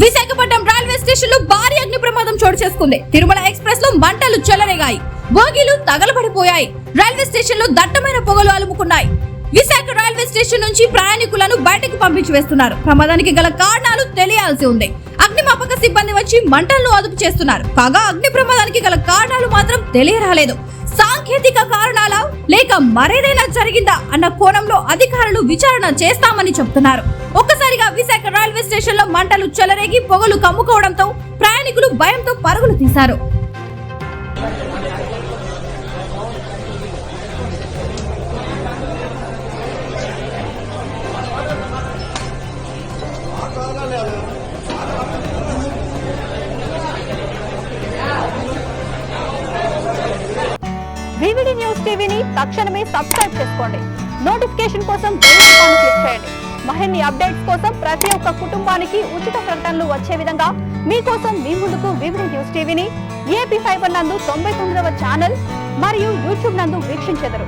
Visakhapatnam railway station లో భారీ అగ్ని ప్రమాదం చోటు చేసుకుంది. తిరుమల ఎక్స్ప్రెస్ లో మంటలు చెలరేగాయి, బోగీలు తగలబడిపోయాయి. రైల్వే స్టేషన్ లో దట్టమైన పొగలు అలుముకున్నాయి. విశాఖ రైల్వే స్టేషన్ నుంచి ప్రయాణికులను బయటకు పంపించి వేస్తున్నారు. ప్రమాదానికి గల కారణాలు తెలియాల్సి ఉంది. అగ్నిమాపక సిబ్బంది వచ్చి మంటలను అదుపు చేస్తున్నారు. కాగా అగ్ని ప్రమాదానికి గల కారణాలు మాత్రం తెలియరాలేదు. సాంకేతిక కారణాలా లేక మరేదైనా జరిగిందా అన్న కోణంలో అధికారులు విచారణ చేస్తామని చెబుతున్నారు. ఒక్కసారిగా విశాఖ రైల్వే స్టేషన్ లో మంటలు చెలరేగి పొగలు కమ్ముకోవడంతో ప్రయాణికులు భయంతో పరుగులు తీశారు. వివిడి న్యూస్ టీవీని తక్షణమే సబ్స్క్రైబ్ చేసుకోండి. నోటిఫికేషన్ కోసం బెల్ ఐకాన్ క్లిక్ చేయండి. మరిన్ని అప్డేట్స్ కోసం ప్రతి ఒక్క కుటుంబానికి ఉచిత ప్రకటనలు వచ్చే విధంగా మీకోసం మీ ముందుకు వివిడి న్యూస్ టీవీని ఏపీ ఫైబర్ నందు 99వ ఛానల్ మరియు యూట్యూబ్ నందు వీక్షించెదరు.